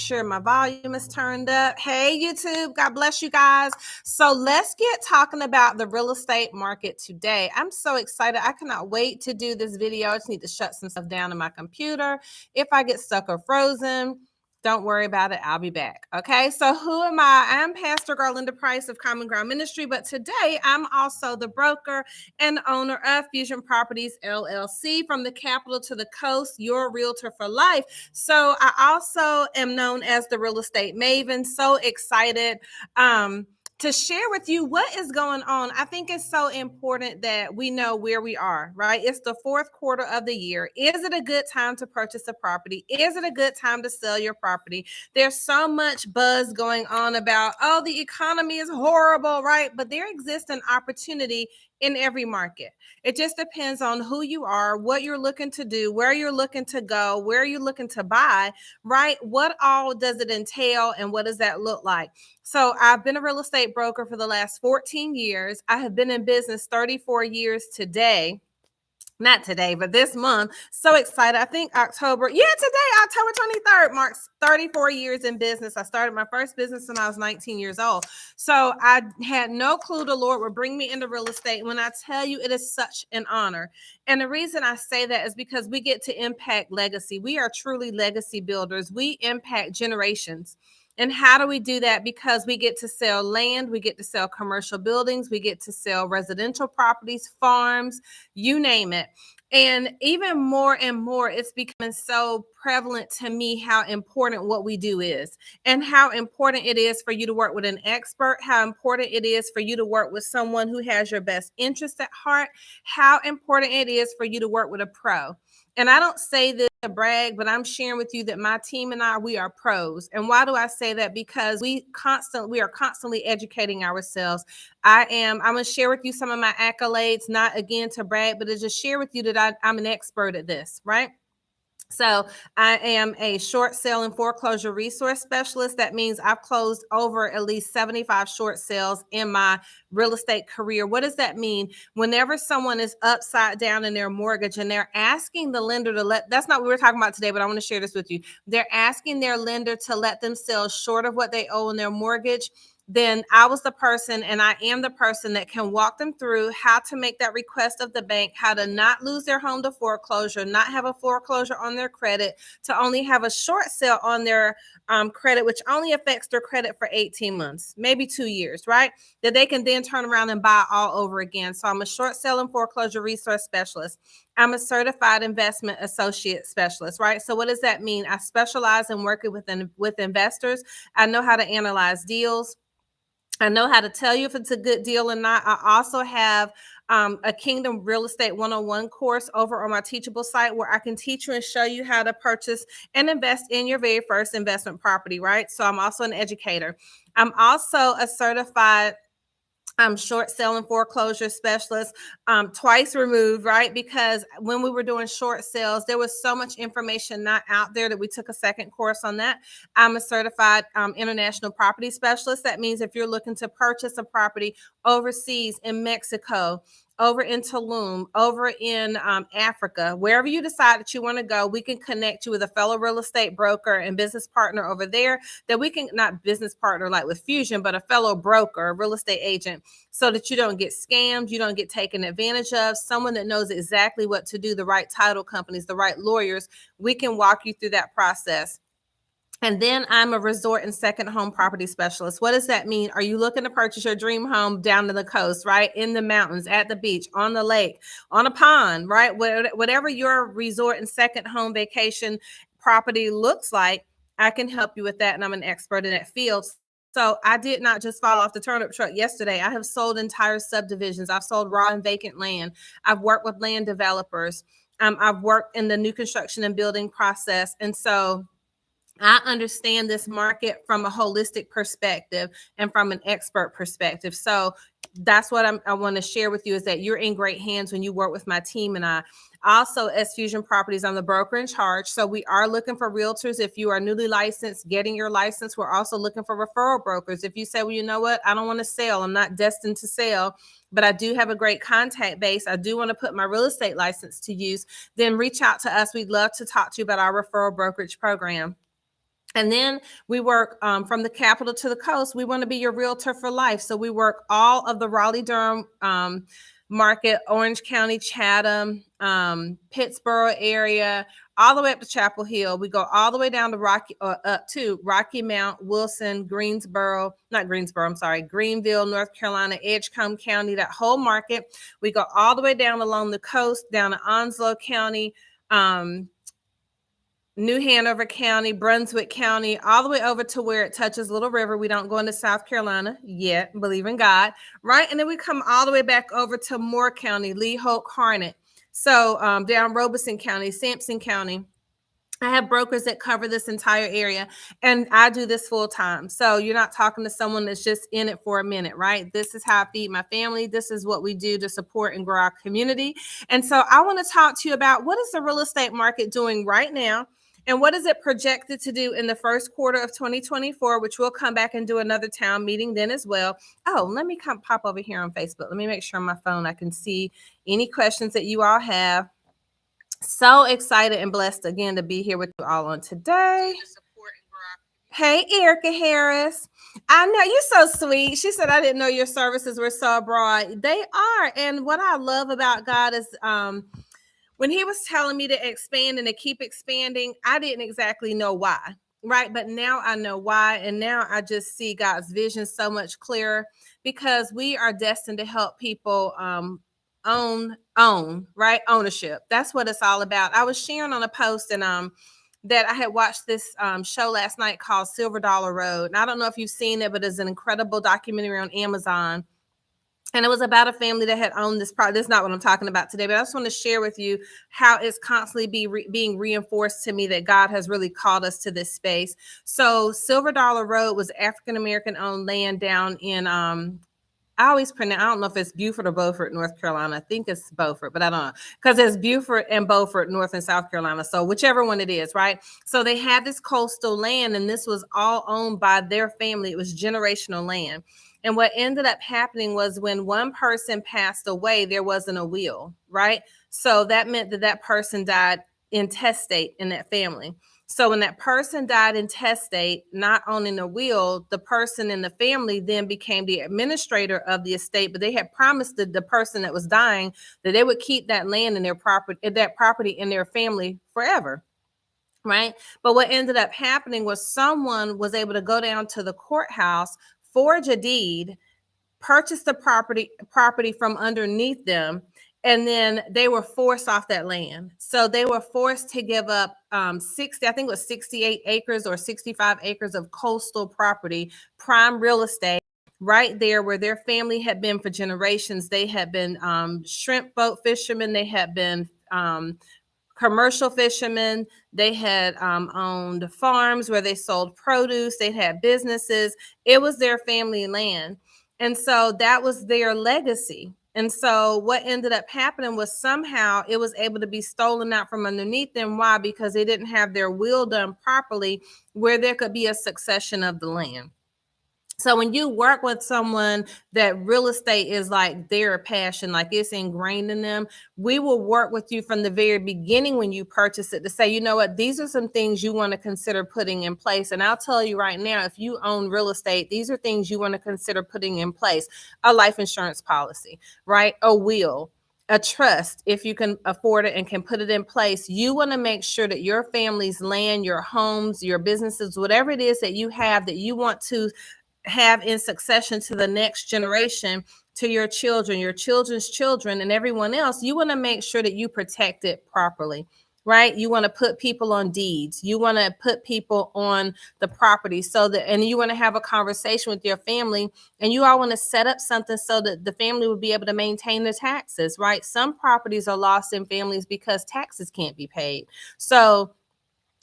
sure my volume is turned up. Hey, YouTube. God bless you guys. So let's get talking about the real estate market today. I'm so excited. I cannot wait to do this video. I just need to shut some stuff down on my computer. If I get stuck or frozen, don't worry about it. I'll be back. Okay. So who am I? I'm Pastor Garlinda Price of Common Ground Ministry, but today I'm also the broker and owner of Fusion Properties LLC, from the capital to the coast, your realtor for life. So I also am known as the real estate maven. So excited to share with you what is going on. I think it's so important that we know where we are, right? It's the fourth quarter of the year. Is it a good time to purchase a property? Is it a good time to sell your property? There's so much buzz going on about, oh, the economy is horrible, right? But there exists an opportunity in every market. It just depends on who you are, what you're looking to do, where you're looking to go, where you're looking to buy, right? What all does it entail and what does that look like? So I've been a real estate broker for the last 14 years. I have been in business 34 years today. Not today, but this month. So excited. I think October 23rd marks 34 years in business. I started my first business when I was 19 years old. So I had no clue the Lord would bring me into real estate. When I tell you, it is such an honor. And the reason I say that is because we get to impact legacy. We are truly legacy builders. We impact generations. And how do we do that? Because we get to sell land, we get to sell commercial buildings, we get to sell residential properties, farms, you name it. And even more and more, it's becoming so prevalent to me how important what we do is, and how important it is for you to work with an expert, how important it is for you to work with someone who has your best interest at heart, how important it is for you to work with a pro. And I don't say this to brag, but I'm sharing with you that my team and we are pros. And why do I say that? Because we are constantly educating ourselves. I'm going to share with you some of my accolades, not again to brag, but to just share with you that I'm an expert at this, right? So I am a short sale and foreclosure resource specialist. That means I've closed over at least 75 short sales in my real estate career. What does that mean? Whenever someone is upside down in their mortgage and they're asking the lender to that's not what we're talking about today, but I want to share this with you. They're asking their lender to let them sell short of what they owe in their mortgage. Then I was the person, and I am the person that can walk them through how to make that request of the bank, how to not lose their home to foreclosure, not have a foreclosure on their credit, to only have a short sale on their credit, which only affects their credit for 18 months, maybe 2 years, right? That they can then turn around and buy all over again. So I'm a short sale and foreclosure resource specialist. I'm a certified investment associate specialist, right? So what does that mean? I specialize in working with investors. I know how to analyze deals. I know how to tell you if it's a good deal or not. I also have a Kingdom Real Estate 101 course over on my Teachable site where I can teach you and show you how to purchase and invest in your very first investment property, right? So I'm also an educator. I'm also a certified short sale and foreclosure specialist, twice removed, right? Because when we were doing short sales, there was so much information not out there that we took a second course on that. I'm a certified international property specialist. That means if you're looking to purchase a property overseas in Mexico, over in Tulum, over in Africa, wherever you decide that you want to go, we can connect you with a fellow real estate broker and business partner over there that we can, not business partner like with Fusion, but a fellow broker, a real estate agent, so that you don't get scammed, you don't get taken advantage of, someone that knows exactly what to do, the right title companies, the right lawyers. We can walk you through that process. And then I'm a resort and second home property specialist. What does that mean? Are you looking to purchase your dream home down to the coast, right? In the mountains, at the beach, on the lake, on a pond, right? Whatever your resort and second home vacation property looks like, I can help you with that. And I'm an expert in that field. So I did not just fall off the turnip truck yesterday. I have sold entire subdivisions. I've sold raw and vacant land. I've worked with land developers. I've worked in the new construction and building process. And so I understand this market from a holistic perspective and from an expert perspective. So that's what I want to share with you, is that you're in great hands when you work with my team and I. Also, as Fusion Properties, I'm the broker in charge. So we are looking for realtors. If you are newly licensed, getting your license, we're also looking for referral brokers. If you say, well, you know what, I don't want to sell, I'm not destined to sell, but I do have a great contact base, I do want to put my real estate license to use, then reach out to us. We'd love to talk to you about our referral brokerage program. And then we work from the capital to the coast. We want to be your realtor for life. So we work all of the Raleigh-Durham market, Orange County, Chatham, Pittsboro area, all the way up to Chapel Hill. We go all the way down to up to Rocky Mount, Wilson, Greenville, North Carolina, Edgecombe County, that whole market. We go all the way down along the coast, down to Onslow County, New Hanover County, Brunswick County, all the way over to where it touches Little River. We don't go into South Carolina yet, believe in God, right? And then we come all the way back over to Moore County, Lee, Hoke, Harnett. So down Robeson County, Sampson County. I have brokers that cover this entire area, and I do this full time. So you're not talking to someone that's just in it for a minute, right? This is how I feed my family. This is what we do to support and grow our community. And so I want to talk to you about what is the real estate market doing right now, and what is it projected to do in the first quarter of 2024, which we'll come back and do another town meeting then as well. Oh, let me pop over here on Facebook. Let me make sure on my phone I can see any questions that you all have. So excited and blessed again to be here with you all on today. Hey, Erica Harris. I know you're so sweet. She said, I didn't know your services were so broad. They are. And what I love about God is when he was telling me to expand and to keep expanding, I didn't exactly know why, right? But now I know why. And now I just see God's vision so much clearer, because we are destined to help people own, right? Ownership. That's what it's all about. I was sharing on a post and that I had watched this show last night called Silver Dollar Road. And I don't know if you've seen it, but it's an incredible documentary on Amazon. And it was about a family that had owned this product. This is not what I'm talking about today, but I just want to share with you how it's constantly being reinforced to me that God has really called us to this space. So Silver Dollar Road was African-American owned land down in, I don't know if it's Beaufort or Beaufort, North Carolina. I think it's Beaufort, but I don't know, because there's Beaufort and Beaufort, North and South Carolina. So whichever one it is, right? So they had this coastal land, and this was all owned by their family. It was generational land. And what ended up happening was when one person passed away, there wasn't a will, right? So that meant that that person died intestate in that family. So when that person died intestate, not owning a will, the person in the family then became the administrator of the estate, but they had promised the person that was dying that they would keep that land in their property, in their family forever. Right. But what ended up happening was someone was able to go down to the courthouse, forge a deed, purchase the property from underneath them, and then they were forced off that land. So they were forced to give up 68 acres or 65 acres of coastal property, prime real estate, right there where their family had been for generations. They had been shrimp boat fishermen. They had been commercial fishermen. They had owned farms where they sold produce. They had businesses. It was their family land. And so that was their legacy. And so what ended up happening was somehow it was able to be stolen out from underneath them. Why? Because they didn't have their will done properly, where there could be a succession of the land. So when you work with someone that real estate is like their passion, like it's ingrained in them, we will work with you from the very beginning when you purchase it to say, you know what, these are some things you want to consider putting in place. And I'll tell you right now, if you own real estate, these are things you want to consider putting in place. A life insurance policy, right? A will, a trust, if you can afford it and can put it in place. You want to make sure that your family's land, your homes, your businesses, whatever it is that you have that you want to have in succession to the next generation, to your children, your children's children, and everyone else, you want to make sure that you protect it properly, right? You want to put people on deeds. You want to put people on the property so that, and you want to have a conversation with your family, and you all want to set up something so that the family will be able to maintain their taxes, right? Some properties are lost in families because taxes can't be paid. So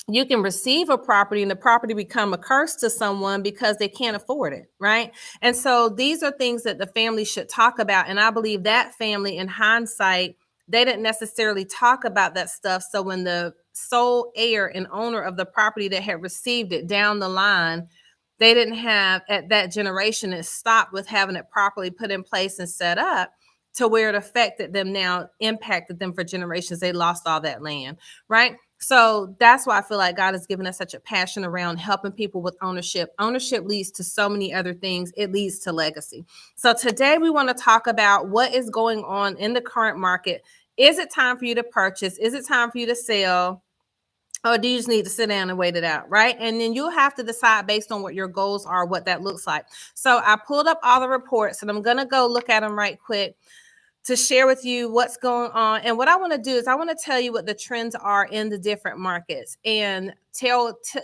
you can receive a property and the property become a curse to someone because they can't afford it, right? And so these are things that the family should talk about. And I believe that family, in hindsight, they didn't necessarily talk about that stuff. So when the sole heir and owner of the property that had received it down the line, they didn't have, at that generation, it stopped with having it properly put in place and set up to where it affected them now, impacted them for generations. They lost all that land, right? So that's why I feel like God has given us such a passion around helping people with ownership. Ownership leads to so many other things. It leads to legacy. So today we want to talk about what is going on in the current market. Is it time for you to purchase? Is it time for you to sell? Or do you just need to sit down and wait it out, right? And then you'll have to decide based on what your goals are, what that looks like. So I pulled up all the reports and I'm going to go look at them right quick to share with you what's going on. And what I want to do is I want to tell you what the trends are in the different markets and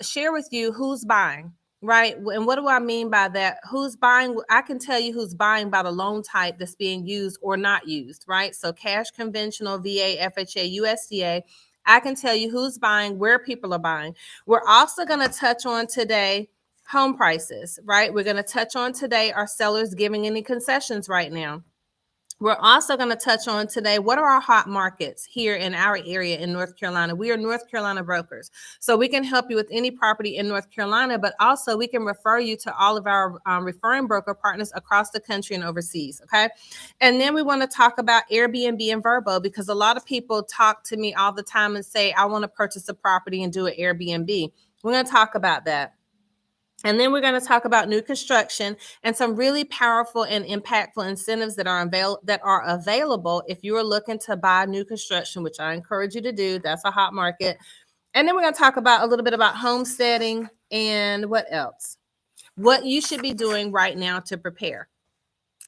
share with you who's buying, right? And what do I mean by that? Who's buying? I can tell you who's buying by the loan type that's being used or not used, right? So cash, conventional, VA, FHA, USDA. I can tell you who's buying, where people are buying. We're also going to touch on today home prices, right? We're going to touch on today are sellers giving any concessions right now. We're also going to touch on today, what are our hot markets here in our area in North Carolina? We are North Carolina brokers. So we can help you with any property in North Carolina, but also we can refer you to all of our referring broker partners across the country and overseas, okay? And then we want to talk about Airbnb and Verbo because a lot of people talk to me all the time and say, I want to purchase a property and do an Airbnb. We're going to talk about that. And then we're going to talk about new construction and some really powerful and impactful incentives that are available if you are looking to buy new construction, which I encourage you to do. That's a hot market. And then we're going to talk about a little bit about homesteading and what else? What you should be doing right now to prepare.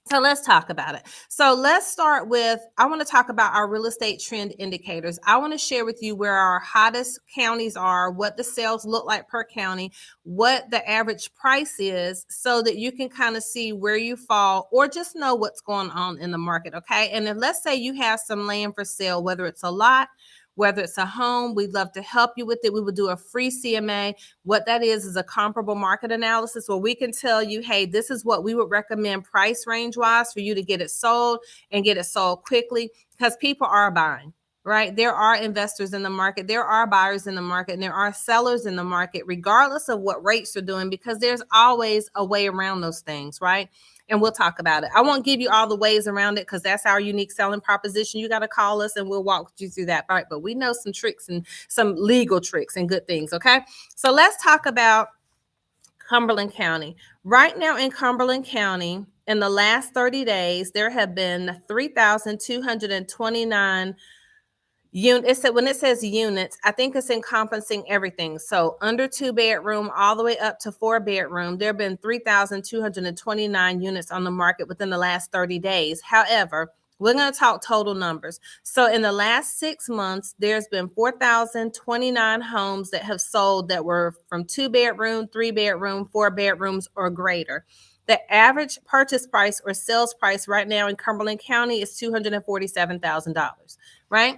So let's talk about it. So let's start with, I want to talk about our real estate trend indicators. I want to share with you where our hottest counties are, what the sales look like per county, what the average price is, so that you can kind of see where you fall or just know what's going on in the market, okay? And then let's say you have some land for sale, whether it's a lot, whether it's a home, we'd love to help you with it. We will do a free CMA. What that is a comparable market analysis where we can tell you, hey, this is what we would recommend price range wise for you to get it sold and get it sold quickly because people are buying, right? There are investors in the market. There are buyers in the market and there are sellers in the market, regardless of what rates are doing, because there's always a way around those things, right? And we'll talk about it. I won't give you all the ways around it because that's our unique selling proposition. You got to call us and we'll walk you through that. Right. But we know some tricks and some legal tricks and good things. Okay. So let's talk about Cumberland County. Right now in Cumberland County, in the last 30 days, there have been 3,229 when it says units, I think it's encompassing everything. So under 2-bedroom, all the way up to 4-bedroom, there have been 3,229 units on the market within the last 30 days. However, we're going to talk total numbers. So in the last 6 months, there's been 4,029 homes that have sold that were from 2-bedroom, 3-bedroom, 4 bedrooms or greater. The average purchase price or sales price right now in Cumberland County is $247,000, right?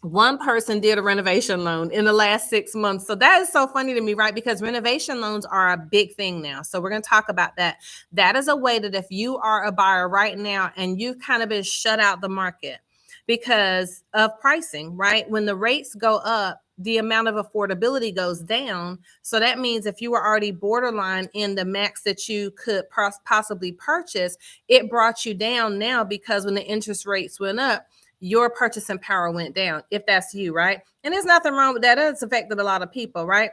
One person did a renovation loan in the last 6 months. So that is so funny to me, right? Because renovation loans are a big thing now. So we're going to talk about that. That is a way that if you are a buyer right now and you've kind of been shut out the market because of pricing, right? When the rates go up, the amount of affordability goes down. So that means if you were already borderline in the max that you could possibly purchase, it brought you down now because when the interest rates went up, your purchasing power went down, if that's you, right? And there's nothing wrong with that. It's affected a lot of people, right?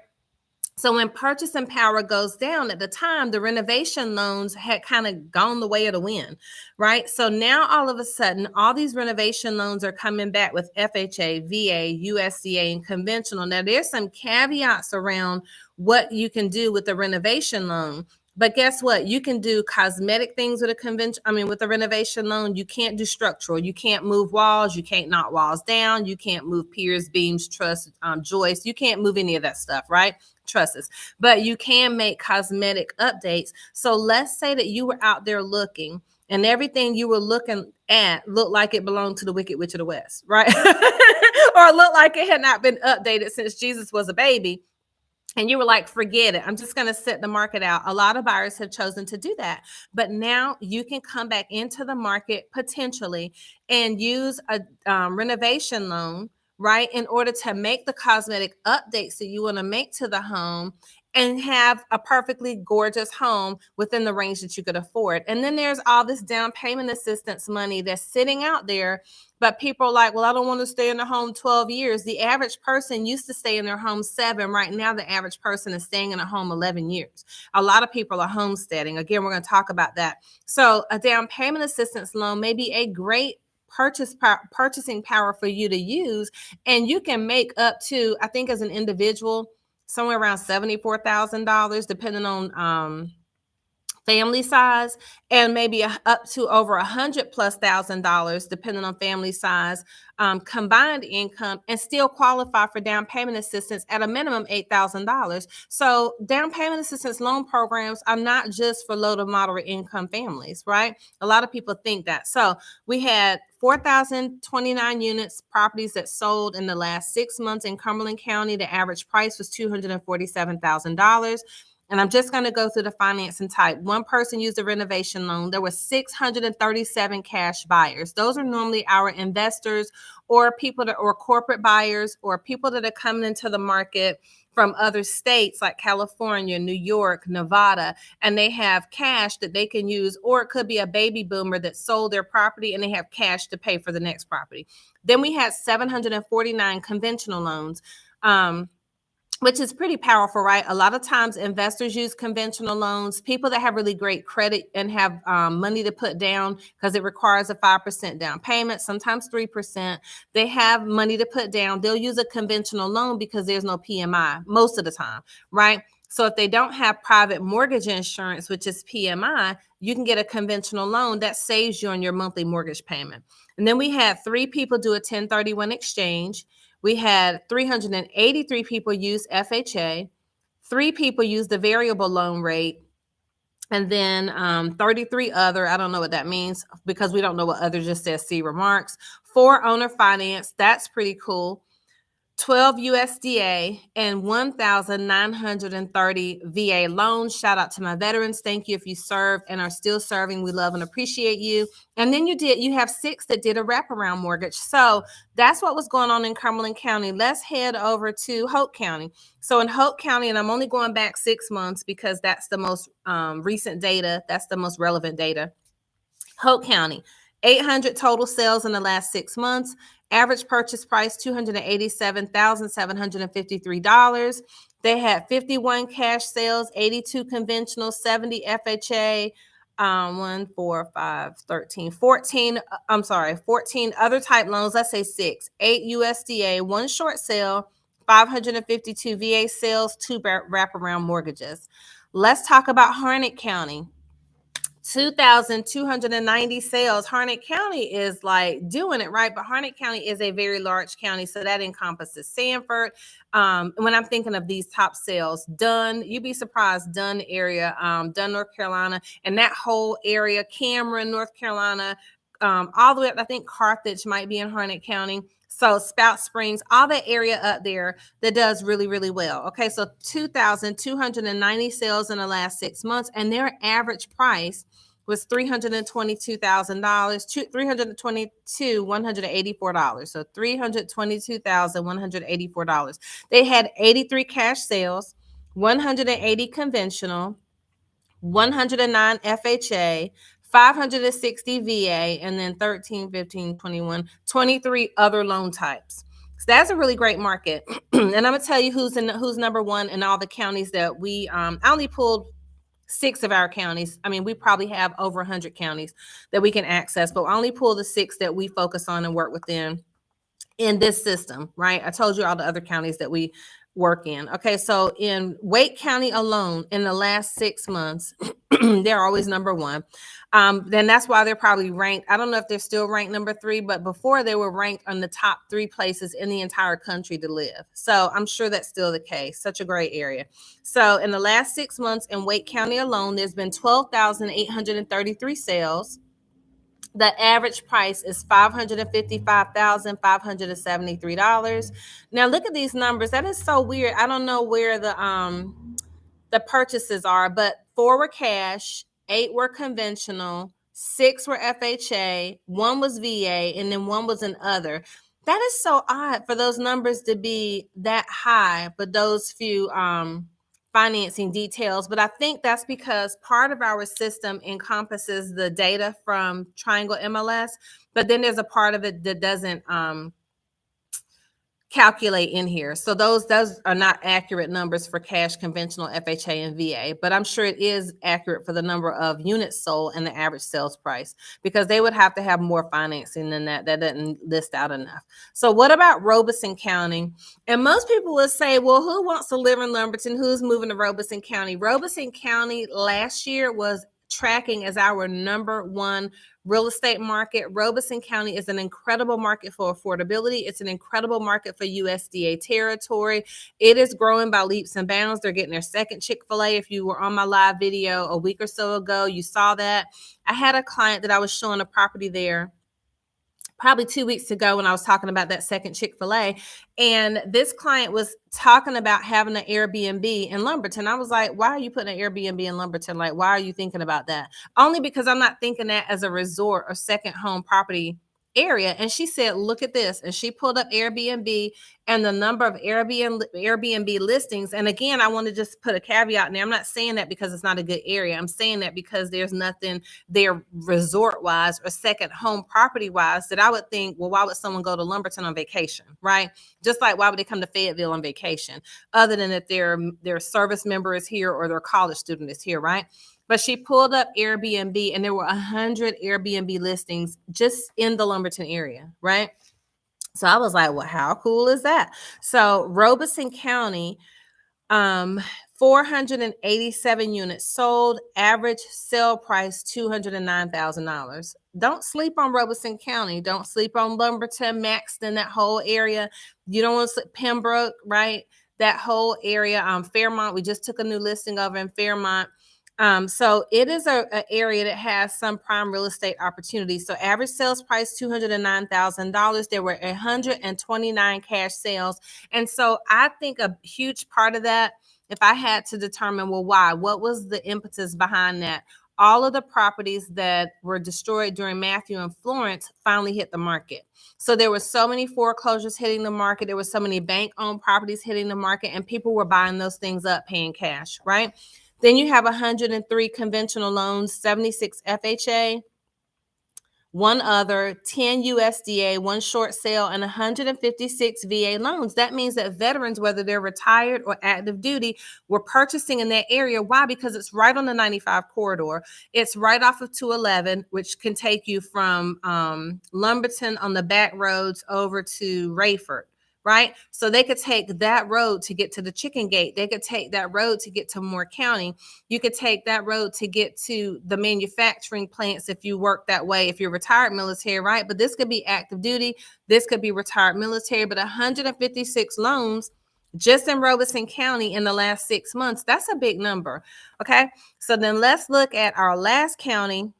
So when purchasing power goes down at the time, the renovation loans had kind of gone the way of the wind, right? So now all of a sudden, all these renovation loans are coming back with FHA, VA, USDA, and conventional. Now there's some caveats around what you can do with the renovation loan. But guess what? You can do cosmetic things with with a renovation loan. You can't do structural. You can't move walls. You can't knock walls down. You can't move piers, beams, truss, joists. You can't move any of that stuff, right? Trusses. But you can make cosmetic updates. So let's say that you were out there looking and everything you were looking at looked like it belonged to the Wicked Witch of the West, right? Or looked like it had not been updated since Jesus was a baby. And you were like, forget it. I'm just going to set the market out. A lot of buyers have chosen to do that. But now you can come back into the market potentially and use a renovation loan, right, in order to make the cosmetic updates that you want to make to the home and have a perfectly gorgeous home within the range that you could afford. And then there's all this down payment assistance money that's sitting out there, but people are like, well, I don't want to stay in the home 12 years. The average person used to stay in their home 7. Right now, the average person is staying in a home 11 years. A lot of people are homesteading. Again, we're going to talk about that. So a down payment assistance loan may be a great purchasing power for you to use. And you can make up to, I think as an individual, somewhere around $74,000, depending on family size, and maybe up to over $100,000+ depending on family size, combined income, and still qualify for down payment assistance at a minimum $8,000. So down payment assistance loan programs are not just for low to moderate income families, right? A lot of people think that. So we had 4,029 units, properties that sold in the last 6 months in Cumberland County. The average price was $247,000. And I'm just going to go through the financing type. One person used a renovation loan. There were 637 cash buyers. Those are normally our investors or people that, or corporate buyers, or people that are coming into the market from other states like California, New York, Nevada, and they have cash that they can use, or it could be a baby boomer that sold their property and they have cash to pay for the next property. Then we had 749 conventional loans. Which is pretty powerful, right? A lot of times investors use conventional loans, people that have really great credit and have money to put down, because it requires a 5% down payment, sometimes 3%. They have money to put down. They'll use a conventional loan because there's no PMI most of the time, right? So if they don't have private mortgage insurance, which is PMI, you can get a conventional loan that saves you on your monthly mortgage payment. And then we had 3 people do a 1031 exchange. We had 383 people use FHA, 3 people use the variable loan rate, and then 33 other, I don't know what that means because we don't know what other just says see remarks. 4 owner finance, that's pretty cool. 12 USDA and 1,930 VA loans. Shout out to my veterans. Thank you if you served and are still serving. We love and appreciate you. And then you have 6 that did a wraparound mortgage. So that's what was going on in Cumberland County. Let's head over to Hope County. So in Hope County, and I'm only going back 6 months because that's the most recent data. That's the most relevant data. Hope County, 800 total sales in the last 6 months. Average purchase price, $287,753. They had 51 cash sales, 82 conventional, 70 FHA, 14 other type loans. Let's say 6, 8 USDA, 1 short sale, 552 VA sales, 2 wraparound mortgages. Let's talk about Harnett County. 2,290 sales. Harnett County is like doing it right, but Harnett County is a very large county, so that encompasses Sanford. When I'm thinking of these top sales, Dunn, you'd be surprised, Dunn area, Dunn, North Carolina, and that whole area, Cameron, North Carolina, all the way up, I think Carthage might be in Harnett County. So Spout Springs, all that area up there that does really, really well. Okay, so 2,290 sales in the last 6 months, and their average price was $322,000, $184. So $322,184. They had 83 cash sales, 180 conventional, 109 FHA, 560 VA, and then 13, 15, 21, 23 other loan types. So that's a really great market. And I'm gonna tell you who's number one in all the counties that we I only pulled 6 of our counties. I mean, we probably have over 100 counties that we can access, but I only pull the 6 that we focus on and work within in this system, right? I told you all the other counties that we work in. Okay, so in Wake County alone, in the last 6 months, they're always number one. Then that's why they're probably ranked. I don't know if they're still ranked number 3, but before they were ranked on the top 3 places in the entire country to live. So I'm sure that's still the case. Such a great area. So in the last 6 months in Wake County alone, there's been 12,833 sales. The average price is $555,573. Now look at these numbers. That is so weird. I don't know where the purchases are, but 4 were cash, 8 were conventional, 6 were FHA, 1 was VA, and then 1 was an other. That is so odd for those numbers to be that high, but those few financing details, but I think that's because part of our system encompasses the data from Triangle MLS, but then there's a part of it that doesn't calculate in here. So those are not accurate numbers for cash, conventional, FHA, and VA, but I'm sure it is accurate for the number of units sold and the average sales price, because they would have to have more financing than that. That doesn't list out enough. So what about Robeson County? And most people will say, well, who wants to live in Lumberton? Who's moving to Robeson County? Robeson County last year was tracking as our number one real estate market. Robeson County is an incredible market for affordability. It's an incredible market for USDA territory. It is growing by leaps and bounds. They're getting their second Chick-fil-A. If you were on my live video a week or so ago, you saw that. I had a client that I was showing a property there probably 2 weeks ago when I was talking about that second Chick-fil-A. And this client was talking about having an Airbnb in Lumberton. I was like, why are you putting an Airbnb in Lumberton? Like, why are you thinking about that? Only because I'm not thinking that as a resort or second home property area. And she said, look at this. And she pulled up Airbnb and the number of Airbnb listings. And again, I want to just put a caveat in there. I'm not saying that because it's not a good area. I'm saying that because there's nothing there resort wise or second home property wise that I would think, well, why would someone go to Lumberton on vacation, right? Just like why would they come to Fayetteville on vacation, other than if their service member is here or their college student is here, right? But she pulled up Airbnb and there were 100 Airbnb listings just in the Lumberton area, right? So I was like, well, how cool is that? So Robeson County, 487 units sold, average sale price $209,000. Don't sleep on Robeson County. Don't sleep on Lumberton, Maxton, that whole area. You don't want to sleep Pembroke, right? That whole area. Fairmont, we just took a new listing over in Fairmont. So it is an area that has some prime real estate opportunities. So average sales price, $209,000. There were 129 cash sales. And so I think a huge part of that, if I had to determine, well, why, what was the impetus behind that? All of the properties that were destroyed during Matthew and Florence finally hit the market. So there were so many foreclosures hitting the market. There were so many bank-owned properties hitting the market, and people were buying those things up, paying cash, right? Then you have 103 conventional loans, 76 FHA, one other, 10 USDA, one short sale, and 156 VA loans. That means that veterans, whether they're retired or active duty, were purchasing in that area. Why? Because it's right on the 95 corridor. It's right off of 211, which can take you from Lumberton on the back roads over to Rayford. Right? So they could take that road to get to the Chicken Gate. They could take that road to get to Moore County. You could take that road to get to the manufacturing plants if you work that way, if you're retired military, right? But this could be active duty. This could be retired military, but 156 loans just in Robeson County in the last 6 months. That's a big number. Okay. So then let's look at our last county.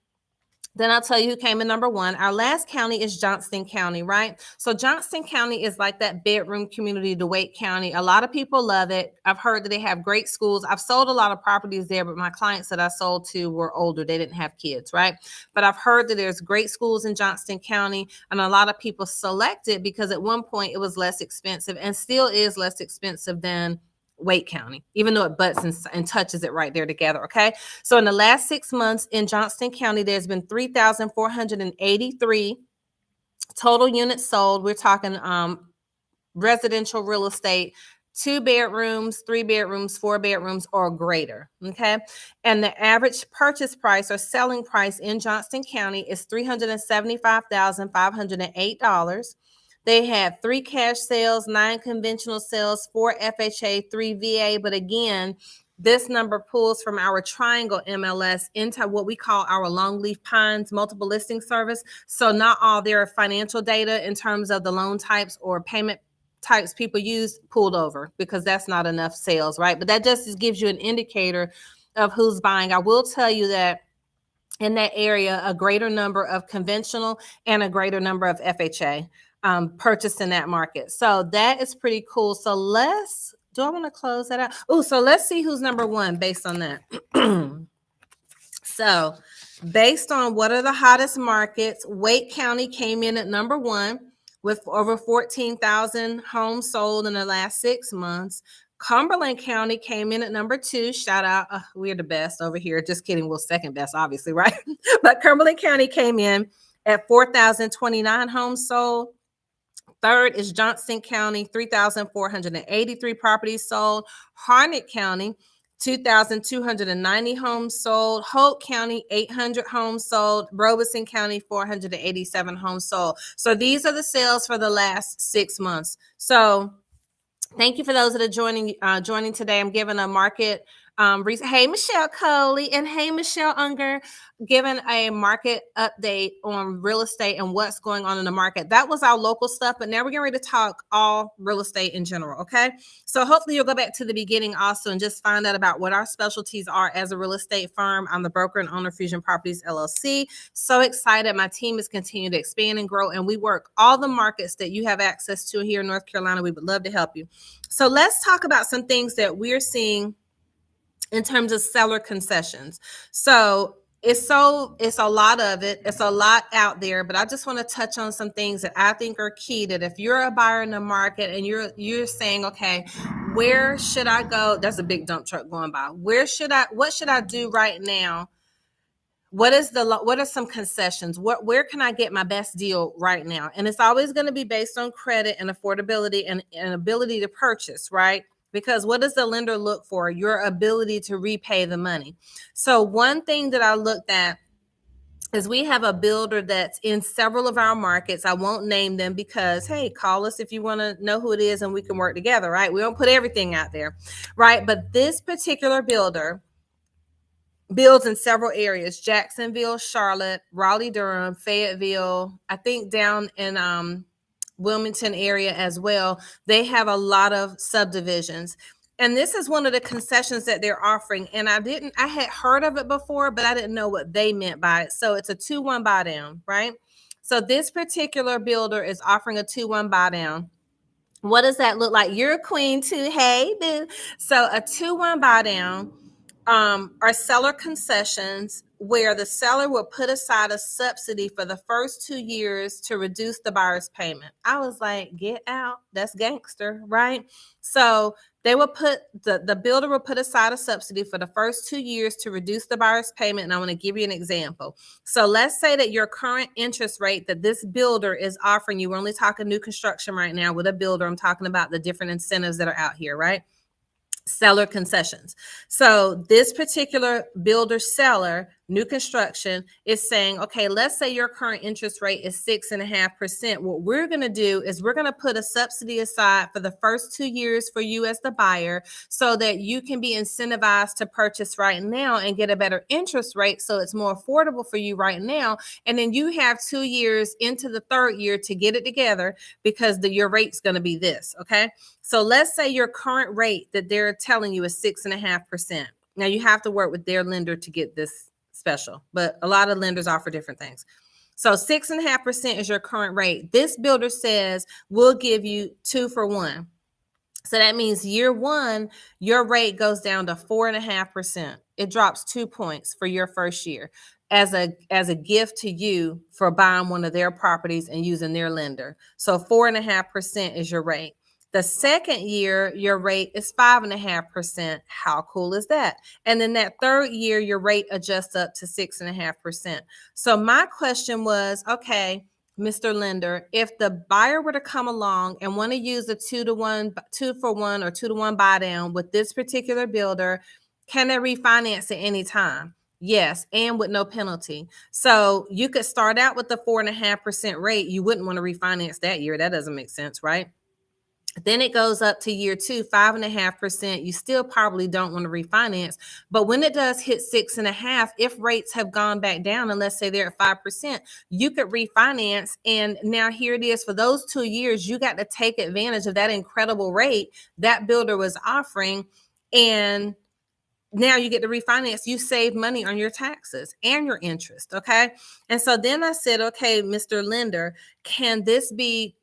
Then I'll tell you who came in number one. Our last county is Johnston County, right? So Johnston County is like that bedroom community to Wake County. A lot of people love it. I've heard that they have great schools. I've sold a lot of properties there, but my clients that I sold to were older. They didn't have kids, right? But I've heard that there's great schools in Johnston County, and a lot of people select it because at one point it was less expensive and still is less expensive than Wake County, even though it butts and touches it right there together. Okay. So in the last 6 months in Johnston County, there's been 3,483 total units sold. We're talking residential real estate, 2 bedrooms, 3 bedrooms, 4 bedrooms or greater. Okay. And the average purchase price or selling price in Johnston County is $375,508. They had 3 cash sales, 9 conventional sales, 4 FHA, 3 VA. But again, this number pulls from our Triangle MLS into what we call our Longleaf Pines multiple listing service. So not all their financial data in terms of the loan types or payment types people use pulled over, because that's not enough sales, right? But that just gives you an indicator of who's buying. I will tell you that in that area, a greater number of conventional and a greater number of FHA purchased in that market. So that is pretty cool. So do I want to close that out? Oh, so let's see who's number one based on that. So based on what are the hottest markets, Wake County came in at number one with over 14,000 homes sold in the last 6 months. Cumberland County came in at number 2. Shout out. We're the best over here. Just kidding. We're second best, obviously, right? But Cumberland County came in at 4,029 homes sold. Third is Johnson County, 3,483 properties sold. Harnett County, 2,290 homes sold. Holt County, 800 homes sold. Robeson County, 487 homes sold. So these are the sales for the last 6 months. So thank you for those that are joining today. I'm giving a market. Hey, Michelle Coley and hey, Michelle Unger, giving a market update on real estate and what's going on in the market. That was our local stuff, but now we're getting ready to talk all real estate in general, okay? So hopefully you'll go back to the beginning also and just find out about what our specialties are as a real estate firm. I'm the broker and owner of Fusion Properties, LLC. So excited. My team is continuing to expand and grow, and we work all the markets that you have access to here in North Carolina. We would love to help you. So let's talk about some things that we're seeing in terms of seller concessions. So it's a lot of it. It's a lot out there, but I just want to touch on some things that I think are key, that if you're a buyer in the market and you're saying, okay, where should I go? That's a big dump truck going by. What should I do right now? What are some concessions? Where can I get my best deal right now? And it's always going to be based on credit and affordability and ability to purchase, right? Because what does the lender look for? Your ability to repay the money. So one thing that I looked at is we have a builder that's in several of our markets. I won't name them because, hey, call us if you want to know who it is and we can work together, right? We don't put everything out there, right? But this particular builder builds in several areas: Jacksonville, Charlotte, Raleigh, Durham, Fayetteville, I think down in Wilmington area as well. They have a lot of subdivisions. And this is one of the concessions that they're offering. And I had heard of it before, but I didn't know what they meant by it. So it's a 2-1 buy down, right? So this particular builder is offering a 2-1 buy down. What does that look like? You're a queen too. Hey, boo. So a 2-1 buy down are seller concessions where the seller will put aside a subsidy for the first 2 years to reduce the buyer's payment. I was like, get out. That's gangster, right? So they will the builder will put aside a subsidy for the first 2 years to reduce the buyer's payment. And I want to give you an example. So let's say that your current interest rate that this builder is offering you, we're only talking new construction right now with a builder. I'm talking about the different incentives that are out here, right? Seller concessions. So this particular builder seller, new construction, is saying, okay, let's say your current interest rate is 6.5%. What we're going to do is we're going to put a subsidy aside for the first 2 years for you as the buyer so that you can be incentivized to purchase right now and get a better interest rate so it's more affordable for you right now. And then you have 2 years into the third year to get it together because your rate's going to be this, okay? So let's say your current rate that they're telling you is 6.5%. Now you have to work with their lender to get this special, but a lot of lenders offer different things. So 6.5% is your current rate. This builder says we'll give you 2 for 1. So that means year 1, your rate goes down to 4.5%. It drops 2 points for your first year as a gift to you for buying one of their properties and using their lender. So 4.5% is your rate. The second year, your rate is 5.5%. How cool is that? And then that third year, your rate adjusts up to 6.5%. So my question was, okay, Mr. Lender, if the buyer were to come along and want to use a 2 for 1 or 2-to-1 buy down with this particular builder, can they refinance at any time? Yes, and with no penalty. So you could start out with the 4.5% rate. You wouldn't want to refinance that year. That doesn't make sense, right? Then it goes up to year 2, 5.5%. You still probably don't want to refinance. But when it does hit 6.5%, if rates have gone back down, and let's say they're at 5%, you could refinance. And now here it is, for those 2 years, you got to take advantage of that incredible rate that builder was offering. And now you get to refinance. You save money on your taxes and your interest. Okay. And so then I said, okay, Mr. Lender, can this be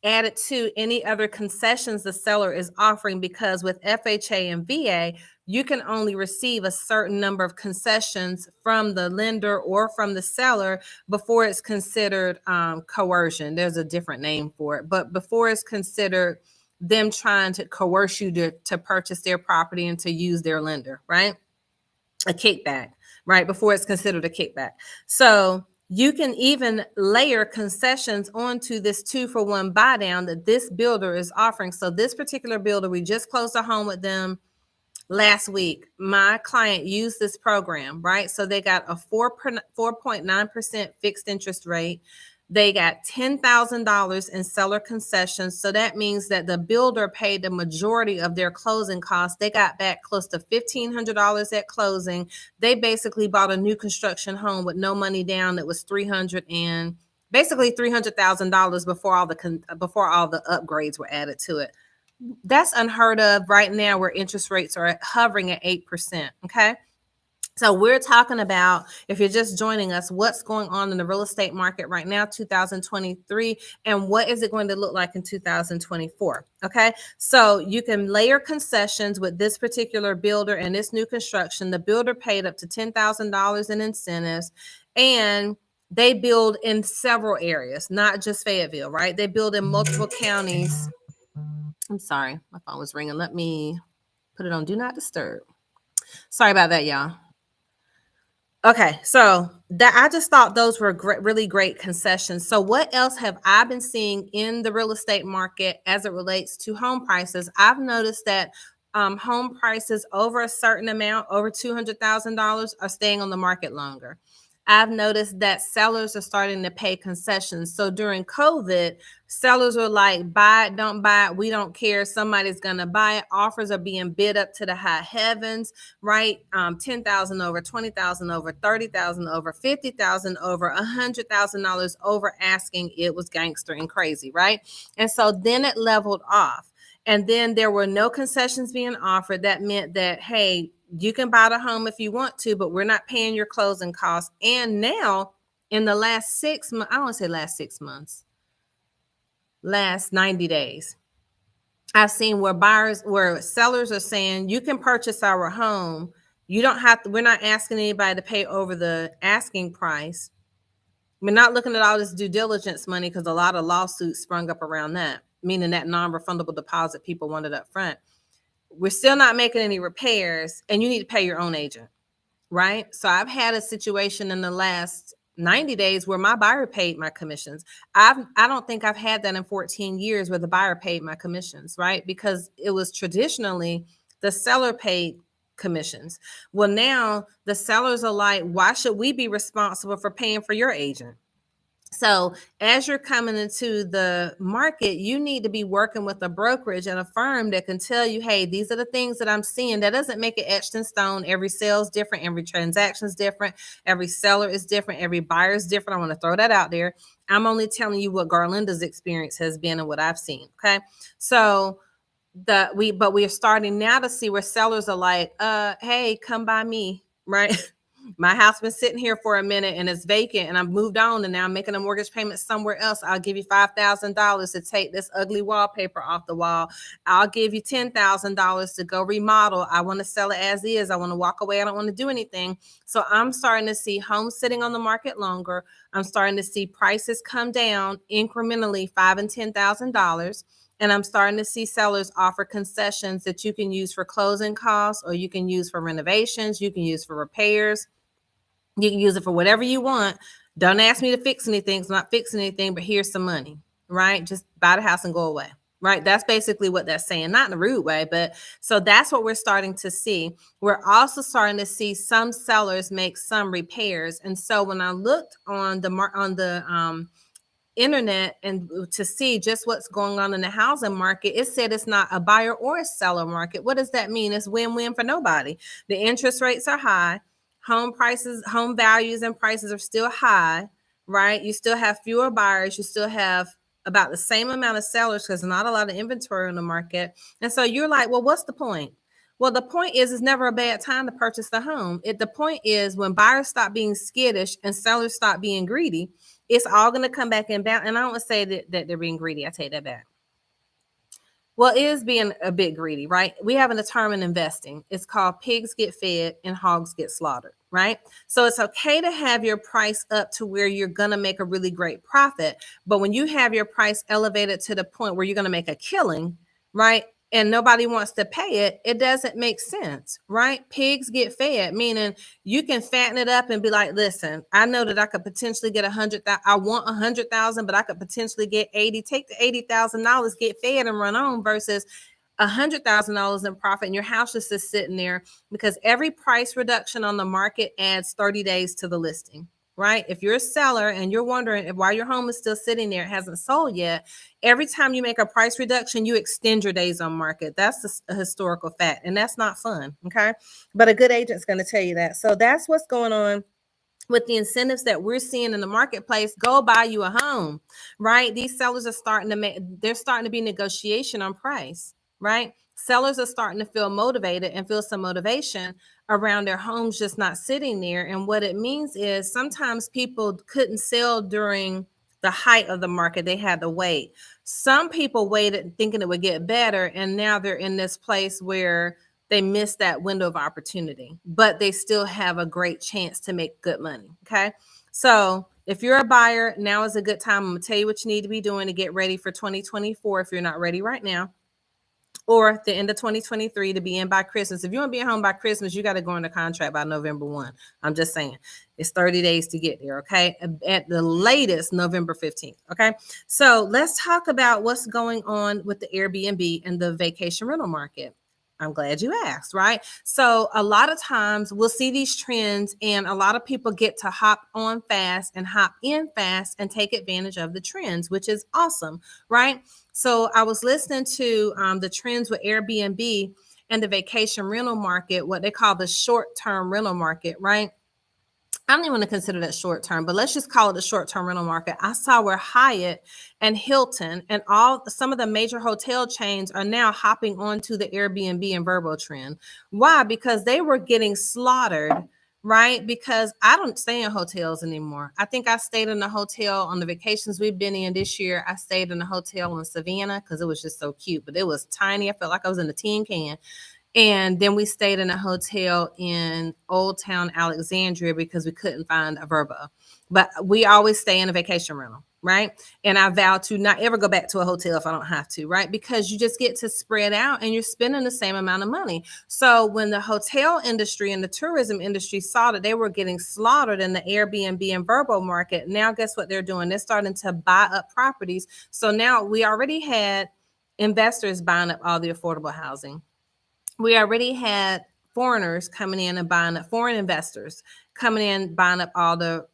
added to any other concessions the seller is offering? Because with FHA and VA, you can only receive a certain number of concessions from the lender or from the seller before it's considered coercion. There's a different name for it, but before it's considered them trying to coerce you to purchase their property and to use their lender, right? A kickback, right? Before it's considered a kickback. So you can even layer concessions onto this 2-for-1 buy down that this builder is offering. So this particular builder, we just closed a home with them last week. My client used this program, right? So they got a 4.9% fixed interest rate. They got $10,000 in seller concessions. So that means that the builder paid the majority of their closing costs. They got back close to $1,500 at closing. They basically bought a new construction home with no money down. That was basically $300,000 before all the upgrades were added to it. That's unheard of right now, where interest rates are hovering at 8%. Okay. So we're talking about, if you're just joining us, what's going on in the real estate market right now, 2023, and what is it going to look like in 2024? Okay. So you can layer concessions with this particular builder and this new construction. The builder paid up to $10,000 in incentives, and they build in several areas, not just Fayetteville, right? They build in multiple counties. I'm sorry, my phone was ringing. Let me put it on Do Not Disturb. Sorry about that, y'all. Okay, so that, I just thought those were really great concessions. So what else have I been seeing in the real estate market as it relates to home prices? I've noticed that home prices over a certain amount, over $200,000, are staying on the market longer. I've noticed that sellers are starting to pay concessions. So during COVID, sellers were like, buy it, don't buy it, we don't care, somebody's gonna buy it. Offers are being bid up to the high heavens, right? 10,000 over, 20,000 over, 30,000 over, 50,000 over, $100,000 over asking. It was gangster and crazy, right? And so then it leveled off. And then there were no concessions being offered. That meant that, hey, you can buy the home if you want to, but we're not paying your closing costs. And now in the last 6 months, I don't want to say last 6 months, last 90 days, I've seen where sellers are saying, you can purchase our home. You don't have to, we're not asking anybody to pay over the asking price. We're not looking at all this due diligence money, because a lot of lawsuits sprung up around that, meaning that non-refundable deposit people wanted up front. We're still not making any repairs, and you need to pay your own agent, right? So I've had a situation in the last 90 days where my buyer paid my commissions. I don't think I've had that in 14 years where the buyer paid my commissions, right? Because it was traditionally the seller paid commissions. Well, now the sellers are like, why should we be responsible for paying for your agent? So as you're coming into the market, you need to be working with a brokerage and a firm that can tell you, hey, these are the things that I'm seeing. That doesn't make it etched in stone. Every sale is different. Every transaction is different. Every seller is different. Every buyer is different. I want to throw that out there. I'm only telling you what Garlinda's experience has been and what I've seen. Okay. So we are starting now to see where sellers are like, hey, come by me, right? My house been sitting here for a minute and it's vacant, and I've moved on, and now I'm making a mortgage payment somewhere else. I'll give you $5,000 to take this ugly wallpaper off the wall. I'll give you $10,000 to go remodel. I want to sell it as is. I want to walk away. I don't want to do anything. So I'm starting to see homes sitting on the market longer. I'm starting to see prices come down incrementally, $5,000 and $10,000. And I'm starting to see sellers offer concessions that you can use for closing costs, or you can use for renovations. You can use for repairs. You can use it for whatever you want. Don't ask me to fix anything. It's not fixing anything, but here's some money, right? Just buy the house and go away, right? That's basically what that's saying. Not in a rude way, but so that's what we're starting to see. We're also starting to see some sellers make some repairs. And so when I looked on the internet and to see just what's going on in the housing market, it said it's not a buyer or a seller market. What does that mean? It's win-win for nobody. The interest rates are high. Home prices, home values and prices are still high, right? You still have fewer buyers. You still have about the same amount of sellers because not a lot of inventory on the market. And so you're like, well, what's the point? Well, the point is, it's never a bad time to purchase the home. The point is, when buyers stop being skittish and sellers stop being greedy, it's all going to come back in balance. And I don't want to say that they're being greedy. I take that back. Well, it is being a bit greedy, right? We have a term in investing. It's called pigs get fed and hogs get slaughtered, right? So it's okay to have your price up to where you're going to make a really great profit. But when you have your price elevated to the point where you're going to make a killing, right? And nobody wants to pay it, it doesn't make sense, right? Pigs get fed, meaning you can fatten it up and be like, listen, I know that I could potentially get 100,000. I want 100,000, but I could potentially get 80. Take the $80,000, get fed and run on versus $100,000 in profit and your house is just sitting there, because every price reduction on the market adds 30 days to the listing, right? If you're a seller and you're wondering if while your home is still sitting there, it hasn't sold yet, every time you make a price reduction, you extend your days on market. That's a historical fact, and that's not fun, okay? But a good agent's going to tell you that. So that's what's going on with the incentives that we're seeing in the marketplace. Go buy you a home, right? These sellers are starting to make, there's starting to be negotiation on price, right? Sellers are starting to feel motivated and feel some motivation around their homes just not sitting there. And what it means is sometimes people couldn't sell during the height of the market. They had to wait. Some people waited thinking it would get better, and now they're in this place where they missed that window of opportunity, but they still have a great chance to make good money. Okay. So if you're a buyer, now is a good time. I'm going to tell you what you need to be doing to get ready for 2024 if you're not ready right now, or the end of 2023 to be in by Christmas. If you want to be at home by Christmas, you got to go into contract by November 1. I'm just saying it's 30 days to get there. Okay. At the latest, November 15th. Okay. So let's talk about what's going on with the Airbnb and the vacation rental market. I'm glad you asked, right? So a lot of times we'll see these trends and a lot of people get to hop on fast and hop in fast and take advantage of the trends, which is awesome, right? So I was listening to the trends with Airbnb and the vacation rental market, what they call the short-term rental market, right? I don't even want to consider that short term, but let's just call it a short term rental market. I saw where Hyatt and Hilton and some of the major hotel chains are now hopping onto the Airbnb and Vrbo trend. Why? Because they were getting slaughtered, right? Because I don't stay in hotels anymore. I think I stayed in a hotel on the vacations we've been in this year. I stayed in a hotel in Savannah because it was just so cute, but it was tiny. I felt like I was in a tin can. And then we stayed in a hotel in Old Town Alexandria because we couldn't find a Vrbo. But we always stay in a vacation rental, right? And I vow to not ever go back to a hotel if I don't have to, right? Because you just get to spread out and you're spending the same amount of money. So when the hotel industry and the tourism industry saw that they were getting slaughtered in the Airbnb and Vrbo market, now guess what they're doing? They're starting to buy up properties. So now we already had investors buying up all the affordable housing. We already had foreigners coming in and buying up, foreign investors coming in, buying up all the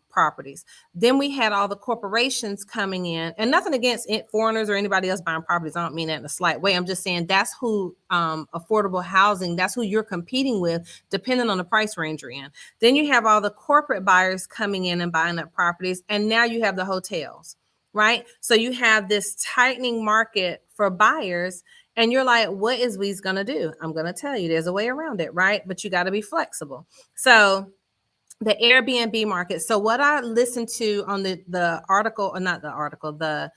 properties. Then we had all the corporations coming in, and nothing against foreigners or anybody else buying properties. I don't mean that in a slight way. I'm just saying that's who affordable housing, that's who you're competing with, depending on the price range you're in. Then you have all the corporate buyers coming in and buying up properties, and now you have the hotels, right? So you have this tightening market for buyers. And you're like, what is We's going to do? I'm going to tell you, there's a way around it, right? But you got to be flexible. So the Airbnb market. So what I listened to on the article, or not the article, the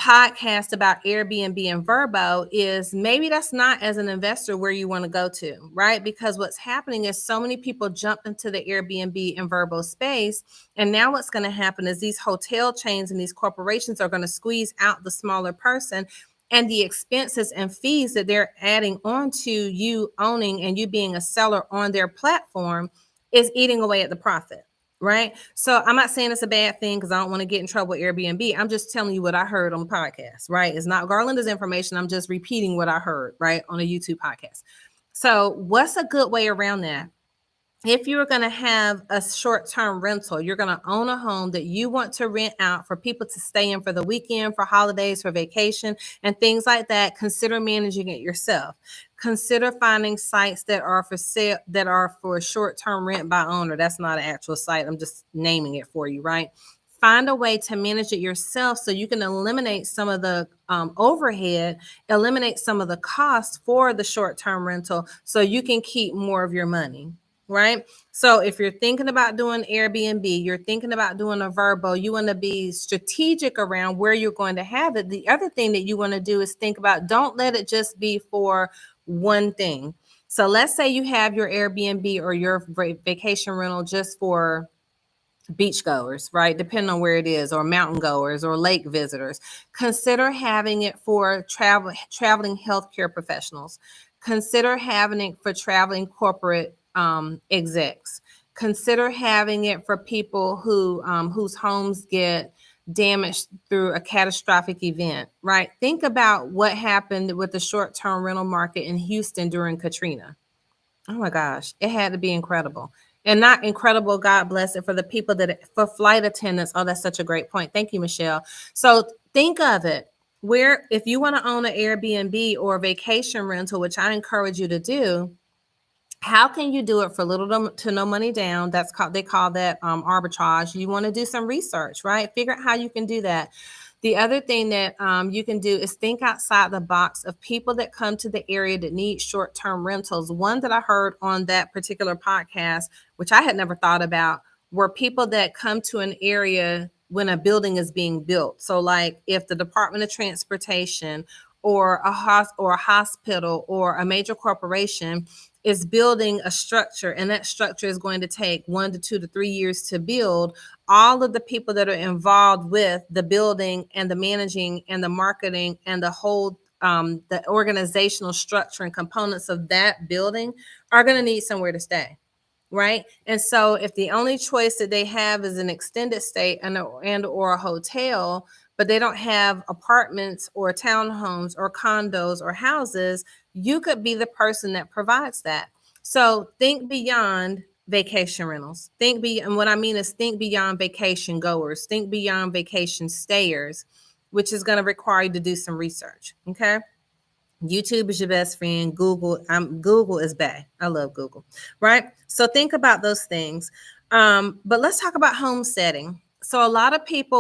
podcast about Airbnb and Vrbo is maybe that's not, as an investor, where you want to go to, right? Because what's happening is so many people jumped into the Airbnb and Vrbo space. And now what's going to happen is these hotel chains and these corporations are going to squeeze out the smaller person, and the expenses and fees that they're adding on to you owning and you being a seller on their platform is eating away at the profit, right? So I'm not saying it's a bad thing because I don't want to get in trouble with Airbnb. I'm just telling you what I heard on the podcast, right? It's not Garlinda's information. I'm just repeating what I heard, right, on a YouTube podcast. So what's a good way around that? If you're going to have a short-term rental, you're going to own a home that you want to rent out for people to stay in for the weekend, for holidays, for vacation, and things like that, consider managing it yourself. Consider finding sites that are for sale, that are for short-term rent by owner. That's not an actual site. I'm just naming it for you, right? Find a way to manage it yourself so you can eliminate some of the overhead, eliminate some of the costs for the short-term rental so you can keep more of your money. Right? So if you're thinking about doing Airbnb, you're thinking about doing a Vrbo, you want to be strategic around where you're going to have it. The other thing that you want to do is think about, don't let it just be for one thing. So let's say you have your Airbnb or your vacation rental just for beachgoers, right? Depending on where it is, or mountain goers or lake visitors. Consider having it for traveling healthcare professionals. Consider having it for traveling corporate execs. Consider having it for people whose homes get damaged through a catastrophic event, right? Think about what happened with the short-term rental market in Houston during Katrina. Oh my gosh, it had to be incredible. And not incredible, God bless it, for the people for flight attendants. Oh, that's such a great point. Thank you, Michelle. So think of it where, if you want to own an Airbnb or a vacation rental, which I encourage you to do, how can you do it for little to no money down? They call that arbitrage. You want to do some research, right? Figure out how you can do that. The other thing that you can do is think outside the box of people that come to the area that need short-term rentals. One that I heard on that particular podcast, which I had never thought about, were people that come to an area when a building is being built. So like if the Department of Transportation or a hospital or a major corporation is building a structure, and that structure is going to take 1 to 2 to 3 years to build, all of the people that are involved with the building and the managing and the marketing and the whole the organizational structure and components of that building are going to need somewhere to stay, right? And so if the only choice that they have is an extended stay and or a hotel, but they don't have apartments or townhomes or condos or houses, you could be the person that provides that. So think beyond vacation rentals. And what I mean is think beyond vacation goers, think beyond vacation stayers, which is going to require you to do some research. Okay. YouTube is your best friend. Google is bae. I love Google, right? So think about those things. But let's talk about homesteading. So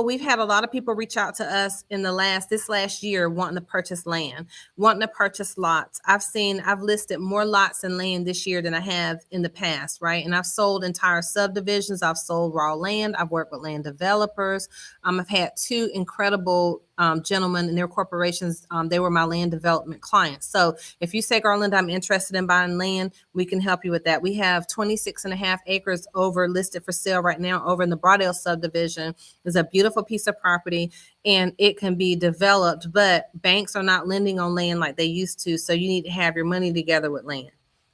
we've had a lot of people reach out to us in this last year wanting to purchase land, wanting to purchase lots. I've listed more lots and land this year than I have in the past, right? And I've sold entire subdivisions. I've sold raw land. I've worked with land developers. I've had two incredible gentlemen and their corporations. They were my land development clients. So if you say, Garlinda, I'm interested in buying land, we can help you with that. We have 26 and a half acres over listed for sale right now over in the Broadale subdivision. It's a beautiful piece of property and it can be developed, but banks are not lending on land like they used to. So you need to have your money together with land,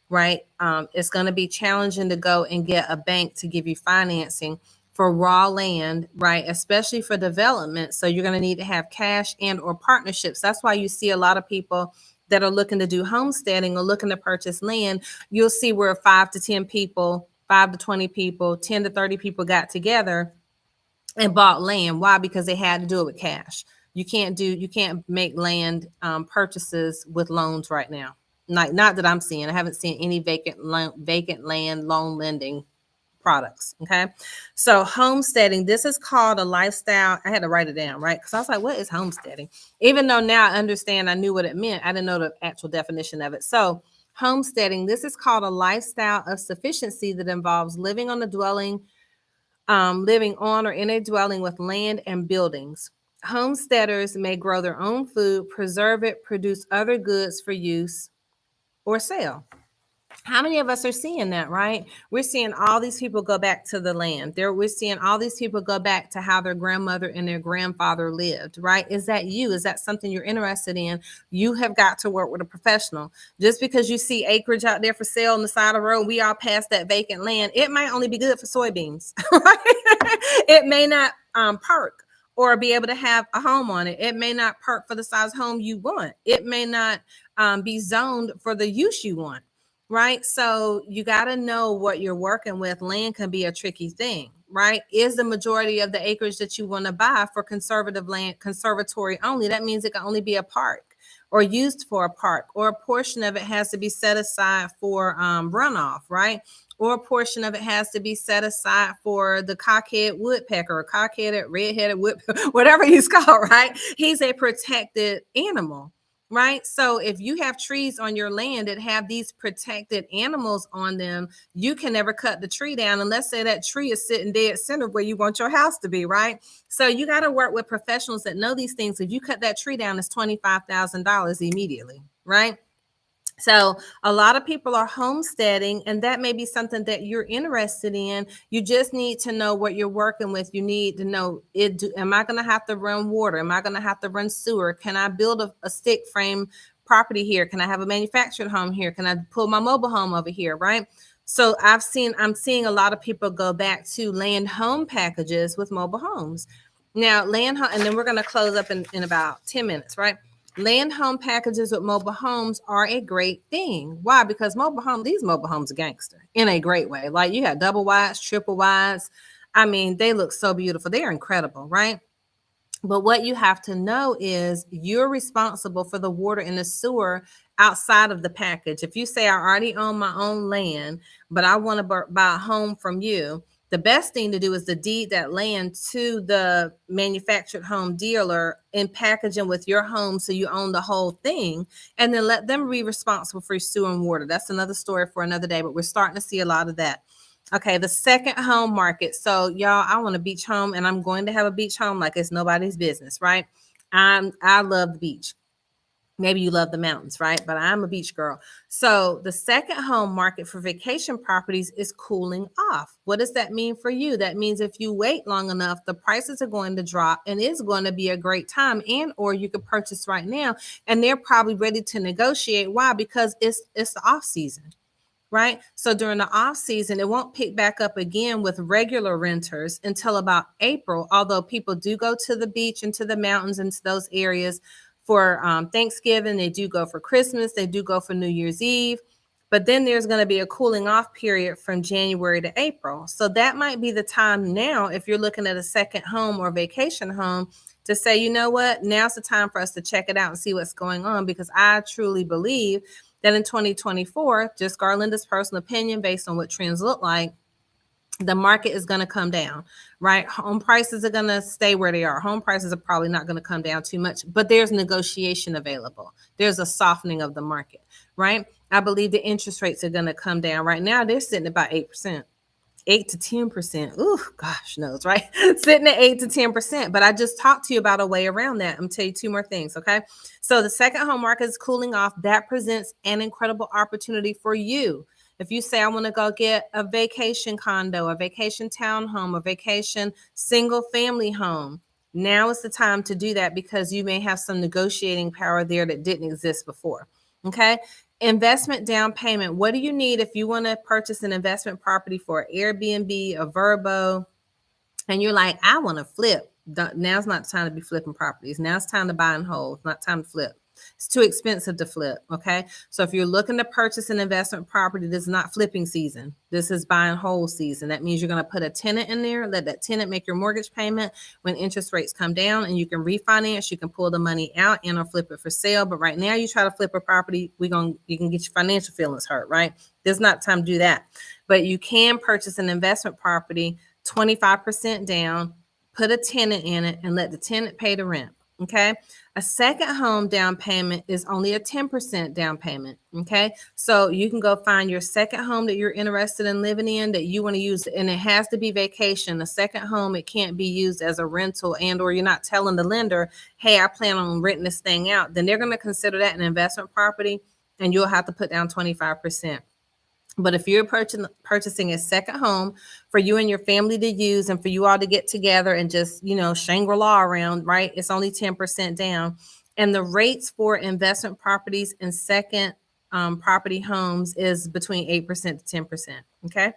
right? It's going to be challenging to go and get a bank to give you financing for raw land, right? Especially for development. So you're going to need to have cash and or partnerships. That's why you see a lot of people that are looking to do homesteading or looking to purchase land. You'll see where 5 to 10 people, 5 to 20 people, 10 to 30 people got together and bought land. Why? Because they had to do it with cash. You can't make land purchases with loans right now. Not that I'm seeing. I haven't seen any vacant land loan lending products. Okay. So homesteading, this is called a lifestyle. I had to write it down, right? Because I was like, what is homesteading? Even though now I understand, I knew what it meant. I didn't know the actual definition of it. So homesteading, this is called a lifestyle of sufficiency that involves living on or in a dwelling with land and buildings. Homesteaders may grow their own food, preserve it, produce other goods for use, or sell. How many of us are seeing that, right? We're seeing all these people go back to the land. We're seeing all these people go back to how their grandmother and their grandfather lived, right? Is that you? Is that something you're interested in? You have got to work with a professional. Just because you see acreage out there for sale on the side of the road, we all pass that vacant land. It might only be good for soybeans, right? It may not perk or be able to have a home on it. It may not perk for the size home you want. It may not be zoned for the use you want. Right. So you got to know what you're working with. Land can be a tricky thing, right? Is the majority of the acreage that you want to buy for conservative land, conservatory only? That means it can only be a park or used for a park, or a portion of it has to be set aside for runoff, right? Or a portion of it has to be set aside for the cockhead woodpecker or cockheaded redheaded woodpecker, whatever he's called, right? He's a protected animal. Right. So if you have trees on your land that have these protected animals on them, you can never cut the tree down. And let's say that tree is sitting dead center where you want your house to be. Right. So you got to work with professionals that know these things. If you cut that tree down, it's $25,000 immediately. Right. So a lot of people are homesteading, and that may be something that you're interested in. You just need to know what you're working with. You need to know it. Am I going to have to run water? Am I going to have to run sewer? Can I build a stick frame property here? Can I have a manufactured home here? Can I pull my mobile home over here? Right. So I'm seeing a lot of people go back to land home packages with mobile homes. Now, land home, and then we're going to close up in about 10 minutes, right? Land home packages with mobile homes are a great thing. Why? Because these mobile homes are gangster in a great way. Like you got double wides, triple wides. I mean, they look so beautiful. They are incredible, right? But what you have to know is you're responsible for the water and the sewer outside of the package. If you say, I already own my own land, but I want to buy a home from you, the best thing to do is to deed that land to the manufactured home dealer and package them with your home so you own the whole thing, and then let them be responsible for your sewer and water. That's another story for another day, but we're starting to see a lot of that. Okay, the second home market. So y'all, I want a beach home, and I'm going to have a beach home like it's nobody's business, right? I love the beach. Maybe you love the mountains, right? But I'm a beach girl. So the second home market for vacation properties is cooling off. What does that mean for you? That means if you wait long enough, the prices are going to drop and it's going to be a great time. And or you could purchase right now and they're probably ready to negotiate. Why? Because it's the off season. Right. So during the off season, it won't pick back up again with regular renters until about April. Although people do go to the beach and to the mountains and to those areas for Thanksgiving, they do go for Christmas, they do go for New Year's Eve. But then there's going to be a cooling off period from January to April. So that might be the time now, if you're looking at a second home or vacation home, to say, you know what, now's the time for us to check it out and see what's going on, because I truly believe that in 2024, just Garlinda's personal opinion based on what trends look like, the market is going to come down, right? Home prices are going to stay where they are. Home prices are probably not going to come down too much, but there's negotiation available. There's a softening of the market, right? I believe the interest rates are going to come down. Right now, they're sitting about 8%. 8 to 10%. Ooh, gosh knows, right? Sitting at 8 to 10%. But I just talked to you about a way around that. I'm gonna tell you two more things, okay? So the second home market is cooling off. That presents an incredible opportunity for you. If you say, I want to go get a vacation condo, a vacation townhome, a vacation single family home, now is the time to do that because you may have some negotiating power there that didn't exist before. Okay. Investment down payment. What do you need if you want to purchase an investment property for Airbnb, a Verbo, and you're like, I want to flip? Now's not the time to be flipping properties. Now it's time to buy and hold. It's not time to flip. It's too expensive to flip. Okay. So if you're looking to purchase an investment property, this is not flipping season. This is buy and hold season. That means you're going to put a tenant in there, let that tenant make your mortgage payment. When interest rates come down and you can refinance, you can pull the money out and or flip it for sale. But right now you try to flip a property, you can get your financial feelings hurt, right? There's not time to do that. But you can purchase an investment property 25% down, put a tenant in it, and let the tenant pay the rent. Okay. A second home down payment is only a 10% down payment. Okay. So you can go find your second home that you're interested in living in that you want to use, and it has to be vacation. A second home, it can't be used as a rental, and or you're not telling the lender, hey, I plan on renting this thing out. Then they're going to consider that an investment property and you'll have to put down 25%. But if you're purchasing a second home for you and your family to use and for you all to get together and just, Shangri-La around, right? It's only 10% down. And the rates for investment properties and second property homes is between 8% to 10%. Okay.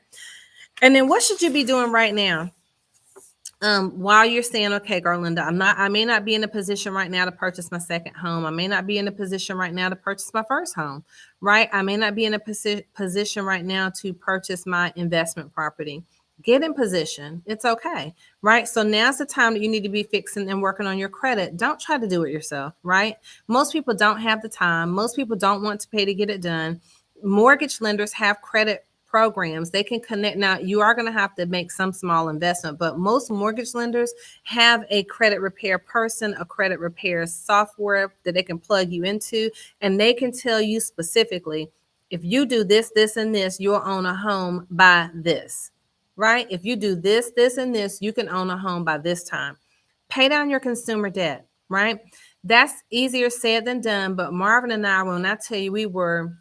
And then what should you be doing right now? While you're saying, okay, Garlinda, I may not be in a position right now to purchase my second home. I may not be in a position right now to purchase my first home, right? I may not be in a position right now to purchase my investment property. Get in position. It's okay, right? So now's the time that you need to be fixing and working on your credit. Don't try to do it yourself, right? Most people don't have the time. Most people don't want to pay to get it done. Mortgage lenders have credit programs. They can connect. Now, you are going to have to make some small investment, but most mortgage lenders have a credit repair person, a credit repair software that they can plug you into, and they can tell you specifically, if you do this, this, and this, you'll own a home by this, right? If you do this, this, and this, you can own a home by this time. Pay down your consumer debt, right? That's easier said than done, but Marvin and I, when I tell you, we were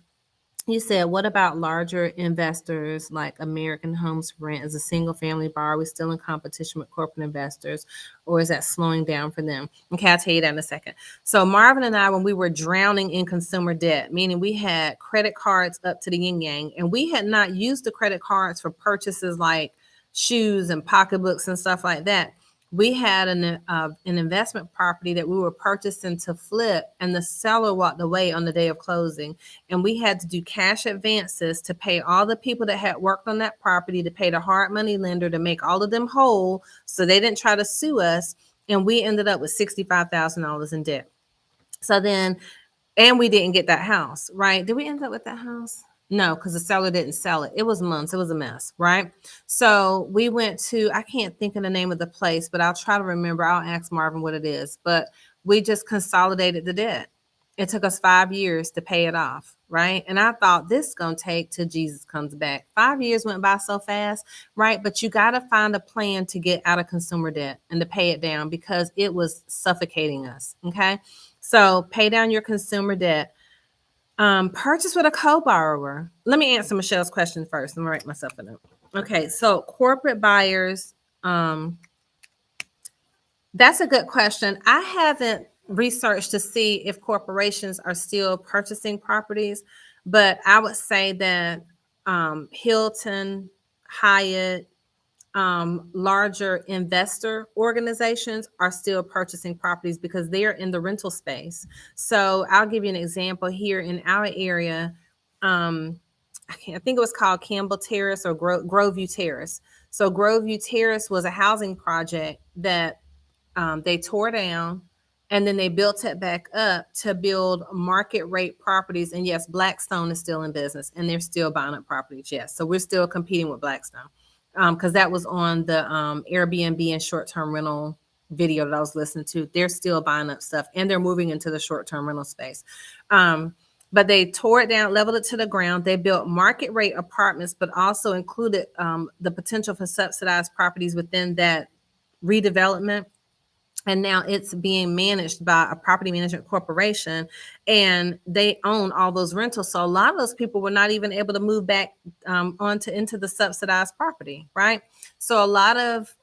You said, what about larger investors like American Homes for Rent as a single family borrower? Are we still in competition with corporate investors, or is that slowing down for them? Okay, I'll tell you that in a second. So Marvin and I, when we were drowning in consumer debt, meaning we had credit cards up to the yin yang, and we had not used the credit cards for purchases like shoes and pocketbooks and stuff like that. We had an investment property that we were purchasing to flip, and the seller walked away on the day of closing, and we had to do cash advances to pay all the people that had worked on that property, to pay the hard money lender, to make all of them whole so they didn't try to sue us, and we ended up with $65,000 in debt. So then, and we didn't get that house, right? Did we end up with that house? No, because the seller didn't sell it. It was months. It was a mess, right? So we went to, I can't think of the name of the place, but I'll try to remember. I'll ask Marvin what it is. But we just consolidated the debt. It took us 5 years to pay it off, right? And I thought this is going to take till Jesus comes back. 5 years went by so fast, right? But you got to find a plan to get out of consumer debt and to pay it down, because it was suffocating us, okay? So pay down your consumer debt. Purchase with a co-borrower. Let me answer Michelle's question first. I'm gonna write myself a note. Okay, so corporate buyers. That's a good question. I haven't researched to see if corporations are still purchasing properties, but I would say that Hilton, Hyatt, larger investor organizations are still purchasing properties because they're in the rental space. So I'll give you an example here in our area. I think it was called Campbell Terrace or Groveview Terrace. So Groveview Terrace was a housing project that they tore down, and then they built it back up to build market rate properties. And yes, Blackstone is still in business and they're still buying up properties. Yes. So we're still competing with Blackstone, because that was on the Airbnb and short-term rental video that I was listening to. They're still buying up stuff, and they're moving into the short-term rental space. But they tore it down, leveled it to the ground. They built market rate apartments, but also included the potential for subsidized properties within that redevelopment. And now it's being managed by a property management corporation, and they own all those rentals. So a lot of those people were not even able to move back into the subsidized property, right? So a lot of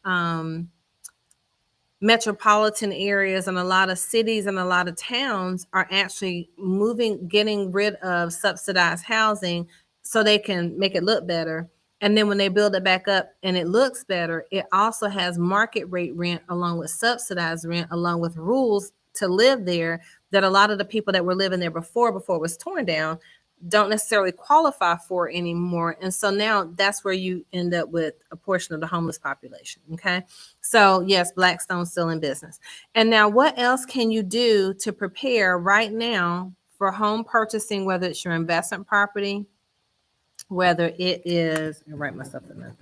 metropolitan areas and a lot of cities and a lot of towns are actually getting rid of subsidized housing so they can make it look better. And then when they build it back up and it looks better, it also has market rate rent along with subsidized rent, along with rules to live there that a lot of the people that were living there before it was torn down don't necessarily qualify for anymore. And so now that's where you end up with a portion of the homeless population. Okay. So yes, Blackstone's still in business. And now what else can you do to prepare right now for home purchasing, whether it's your investment property, whether it is, I'll write myself a note.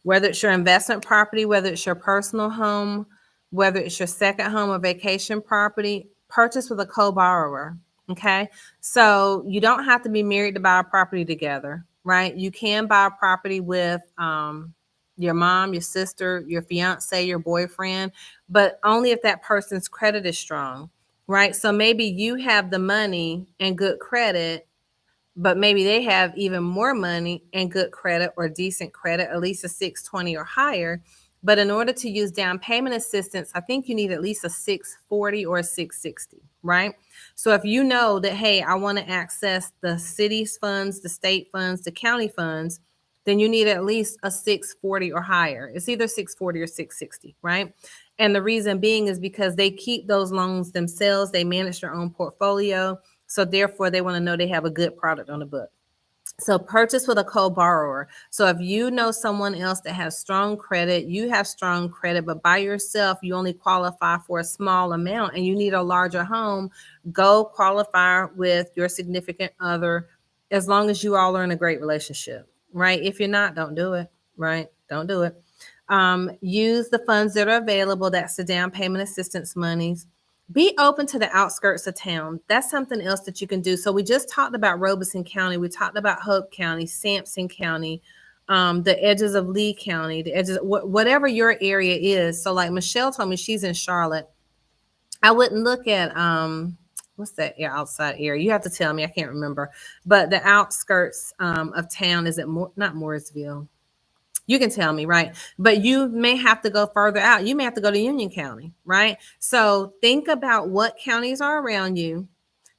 Whether it's your investment property, whether it's your personal home, whether it's your second home or vacation property, purchase with a co-borrower. Okay. So you don't have to be married to buy a property together, right? You can buy a property with your mom, your sister, your fiance, your boyfriend, but only if that person's credit is strong, right? So maybe you have the money and good credit, but maybe they have even more money and good credit or decent credit, at least a 620 or higher. But in order to use down payment assistance, I think you need at least a 640 or a 660, right? So if you know that, hey, I want to access the city's funds, the state funds, the county funds, then you need at least a 640 or higher. It's either 640 or 660, right? And the reason being is because they keep those loans themselves. They manage their own portfolio. So therefore, they want to know they have a good product on the book. So purchase with a co-borrower. So if you know someone else that has strong credit, you have strong credit, but by yourself, you only qualify for a small amount and you need a larger home, go qualify with your significant other, as long as you all are in a great relationship, right? If you're not, don't do it, right? Don't do it. Use the funds that are available. That's the down payment assistance monies. Be open to the outskirts of town. That's something else that you can do. So we just talked about Robeson County. We talked about Hope County, Sampson County, the edges of Lee County, the edges, whatever your area is. So like Michelle told me she's in Charlotte. I wouldn't look at what's that outside area? You have to tell me. I can't remember. But the outskirts of town, is it not Mooresville? You can tell me, right? But you may have to go further out. You may have to go to Union County, right? So think about what counties are around you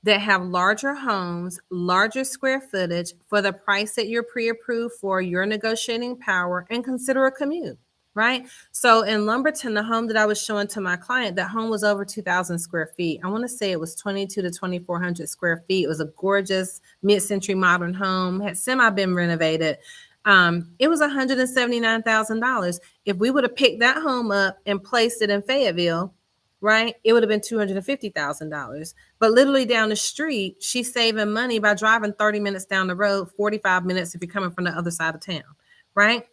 that have larger homes, larger square footage for the price that you're pre-approved for, your negotiating power, and consider a commute, right? So in Lumberton, the home that I was showing to my client, that home was over 2,000 square feet. I want to say it was 22 to 2,400 square feet. It was a gorgeous mid-century modern home, had semi-been renovated. It was $179,000. If we would have picked that home up and placed it in Fayetteville, right, it would have been $250,000. But literally down the street, she's saving money by driving 30 minutes down the road, 45 minutes if you're coming from the other side of town, right?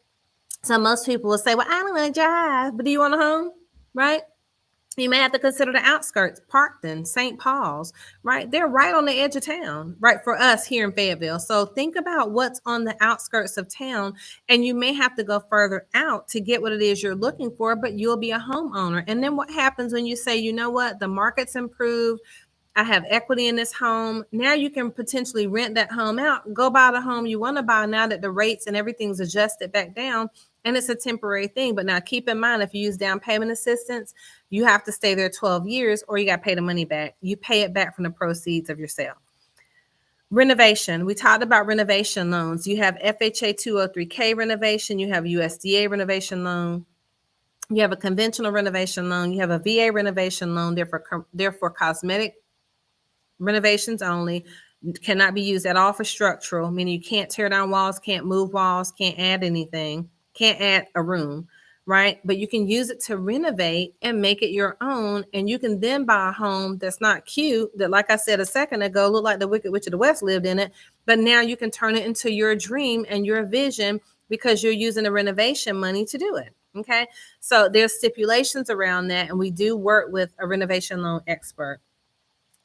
So most people will say, well, I don't want to drive, but do you want a home, right? You may have to consider the outskirts, Parkton, St. Paul's, right? They're right on the edge of town, right? For us here in Fayetteville. So think about what's on the outskirts of town, and you may have to go further out to get what it is you're looking for, but you'll be a homeowner. And then what happens when you say, you know what, the market's improved, I have equity in this home. Now you can potentially rent that home out, go buy the home you want to buy now that the rates and everything's adjusted back down. And it's a temporary thing. But now keep in mind, if you use down payment assistance, you have to stay there 12 years or you got to pay the money back. You pay it back from the proceeds of your sale. Renovation. We talked about renovation loans. You have FHA 203K renovation. You have USDA renovation loan. You have a conventional renovation loan. You have a VA renovation loan. Therefore cosmetic renovations only, cannot be used at all for structural, meaning you can't tear down walls, can't move walls, can't add anything, can't add a room, right? But you can use it to renovate and make it your own. And you can then buy a home that's not cute, that, like I said a second ago, looked like the Wicked Witch of the West lived in it. But now you can turn it into your dream and your vision because you're using the renovation money to do it. Okay. So there's stipulations around that. And we do work with a renovation loan expert.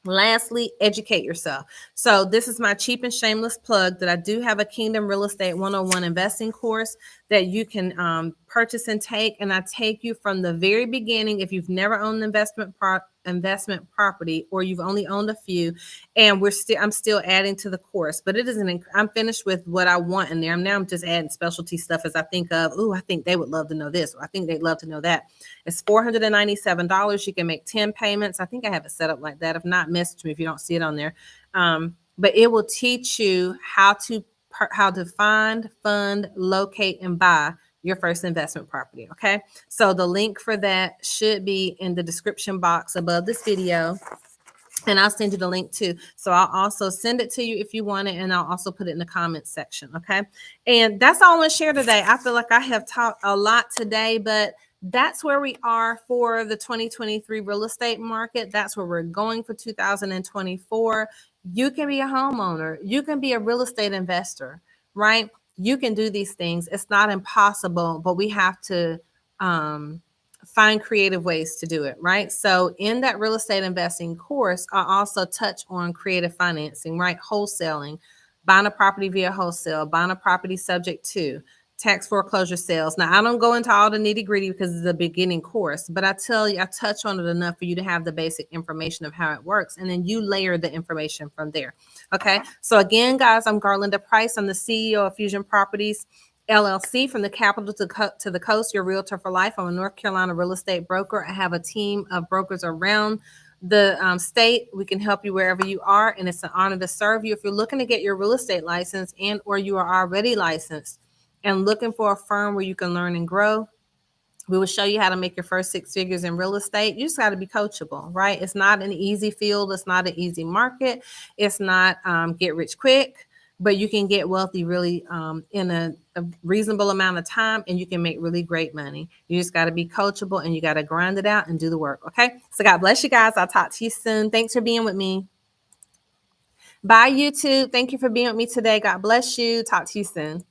Lastly, educate yourself. So this is my cheap and shameless plug that I do have a Kingdom Real Estate 101 investing course that you can purchase and take. And I take you from the very beginning. If you've never owned investment property, or you've only owned a few, and I'm still adding to the course, but it isn't, I'm finished with what I want in there. I'm just adding specialty stuff as I think of, I think they would love to know this, or I think they'd love to know that. It's $497. You can make 10 payments. I think I have it set up like that. If not, message me if you don't see it on there. But it will teach you how to find, fund, locate, and buy your first investment property. Okay. So the link for that should be in the description box above this video. And I'll send you the link too. So I'll also send it to you if you want it. And I'll also put it in the comments section. Okay. And that's all I want to share today. I feel like I have talked a lot today, but that's where we are for the 2023 real estate market. That's where we're going for 2024. You can be a homeowner. You can be a real estate investor, right? You can do these things. It's not impossible, but we have to find creative ways to do it, right? So in that real estate investing course, I also touch on creative financing, right? Wholesaling, buying a property via wholesale, buying a property subject to tax foreclosure sales. Now, I don't go into all the nitty gritty because it's a beginning course, but I tell you, I touch on it enough for you to have the basic information of how it works. And then you layer the information from there. Okay. So again, guys, I'm Garlinda Price. I'm the CEO of Fusion Properties LLC, from the capital to the coast, your realtor for life. I'm a North Carolina real estate broker. I have a team of brokers around the state. We can help you wherever you are. And it's an honor to serve you. If you're looking to get your real estate license or you are already licensed and looking for a firm where you can learn and grow, we will show you how to make your first 6 figures in real estate. You just got to be coachable, right? It's not an easy field. It's not an easy market. It's not get rich quick, but you can get wealthy really in a reasonable amount of time, and you can make really great money. You just got to be coachable, and you got to grind it out and do the work. Okay. So God bless you guys. I'll talk to you soon. Thanks for being with me. Bye, YouTube. Thank you for being with me today. God bless you. Talk to you soon.